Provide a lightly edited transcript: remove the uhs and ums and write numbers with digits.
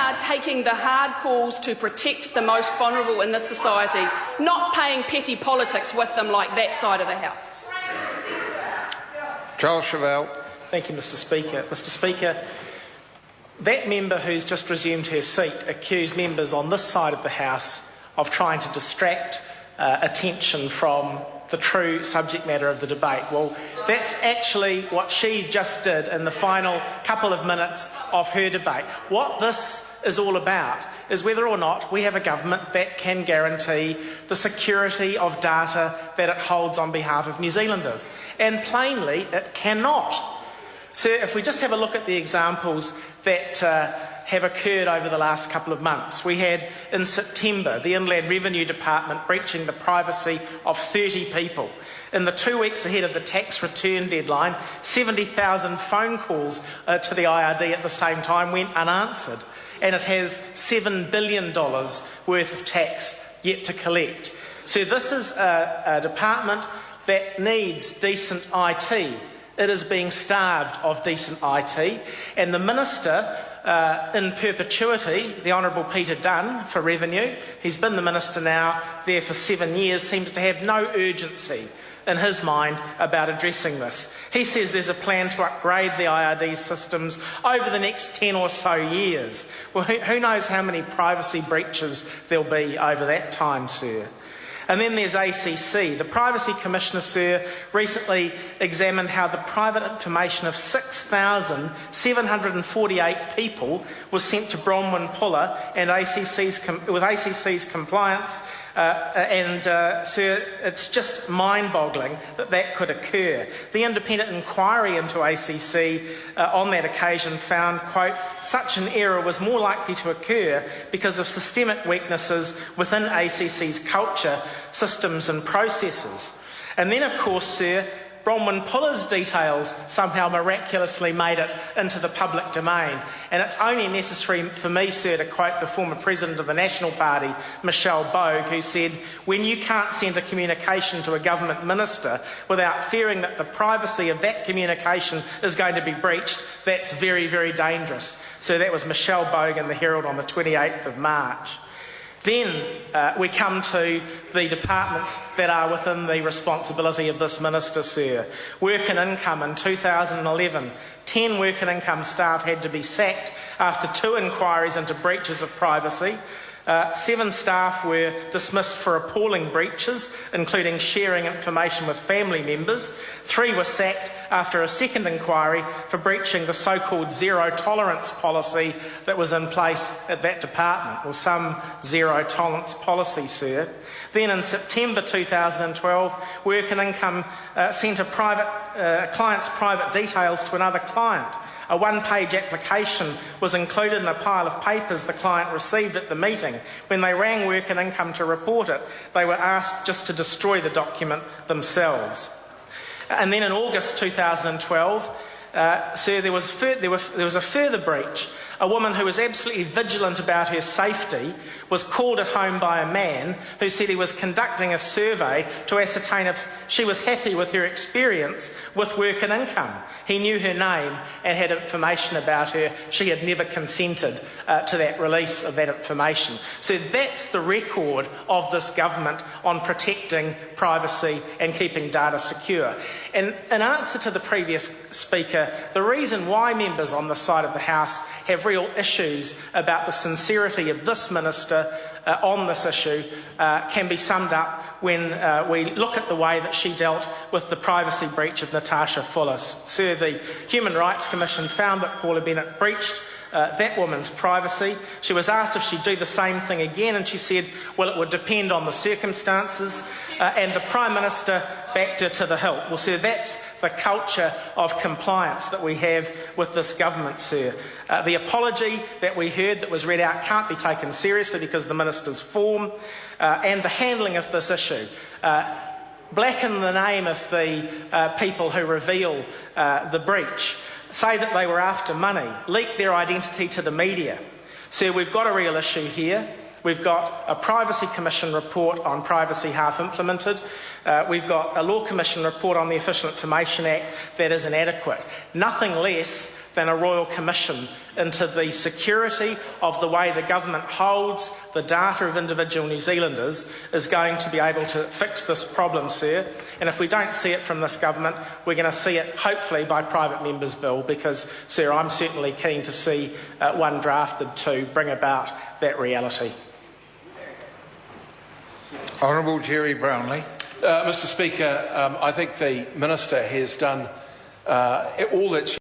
about taking the hard calls to protect the most vulnerable in this society, not paying petty politics with them like that side of the House. Charles Chevelle. Thank you, Mr Speaker. Mr Speaker, that member who's just resumed her seat accused members on this side of the House of trying to distract attention from the true subject matter of the debate. Well, that's actually what she just did in the final couple of minutes of her debate. What this is all about is whether or not we have a government that can guarantee the security of data that it holds on behalf of New Zealanders. And plainly, it cannot. Sir, if we just have a look at the examples that have occurred over the last couple of months. We had in September the Inland Revenue Department breaching the privacy of 30 people. In the 2 weeks ahead of the tax return deadline, 70,000 phone calls to the IRD at the same time went unanswered, and it has $7 billion worth of tax yet to collect. So this is a department that needs decent IT. It is being starved of decent IT, and the Minister in perpetuity, the Honourable Peter Dunn for Revenue, he's been the Minister now there for 7 years, seems to have no urgency in his mind about addressing this. He says there's a plan to upgrade the IRD systems over the next 10 or so years. Well, who knows how many privacy breaches there'll be over that time, sir. And then there's ACC. The Privacy Commissioner, sir, recently examined how the private information of 6,748 people was sent to Bronwyn Puller and with ACC's compliance. Sir, it's just mind-boggling that that could occur. The independent inquiry into ACC on that occasion found, quote, such an error was more likely to occur because of systemic weaknesses within ACC's culture, systems and processes. And then, of course, sir, Bronwyn Puller's details somehow miraculously made it into the public domain. And it's only necessary for me, sir, to quote the former president of the National Party, Michelle Bogue, who said, when you can't send a communication to a government minister without fearing that the privacy of that communication is going to be breached, that's very, very dangerous. So that was Michelle Bogue in the Herald on the 28th of March. Then we come to the departments that are within the responsibility of this minister, sir. Work and income in 2011, 10 work and income staff had to be sacked after 2 inquiries into breaches of privacy. 7 staff were dismissed for appalling breaches, including sharing information with family members. 3 were sacked after a second inquiry for breaching the so-called zero-tolerance policy that was in place at that department, or some zero-tolerance policy, sir. Then in September 2012, Work and Income sent a client's private details to another client. A 1-page application was included in a pile of papers the client received at the meeting. When they rang Work and Income to report it, they were asked just to destroy the document themselves. And then in August 2012, sir, there was a further breach. A woman who was absolutely vigilant about her safety was called at home by a man who said he was conducting a survey to ascertain if she was happy with her experience with Work and Income. He knew her name and had information about her. She had never consented to that release of that information. So that's the record of this government on protecting privacy and keeping data secure. And in answer to the previous speaker, the reason why members on this side of the House have real issues about the sincerity of this minister on this issue can be summed up when we look at the way that she dealt with the privacy breach of Natasha Fullis. Sir, the Human Rights Commission found that Paula Bennett breached that woman's privacy. She was asked if she'd do the same thing again, and she said, well, it would depend on the circumstances, and the Prime Minister backed her to the hilt. Well, sir, that's the culture of compliance that we have with this government, sir. The apology that we heard that was read out can't be taken seriously because the Minister's form and the handling of this issue blacken the name of the people who reveal the breach, say that they were after money, leak their identity to the media. So we've got a real issue here. We've got a Privacy Commission report on privacy half implemented. We've got a Law Commission report on the Official Information Act that is inadequate. Nothing less than a royal commission into the security of the way the government holds the data of individual New Zealanders is going to be able to fix this problem, sir. And if we don't see it from this government, we're going to see it hopefully by private members' bill, because, sir, I'm certainly keen to see one drafted to bring about that reality. Honourable Jerry Brownlee. Mr. Speaker, I think the Minister has done all that she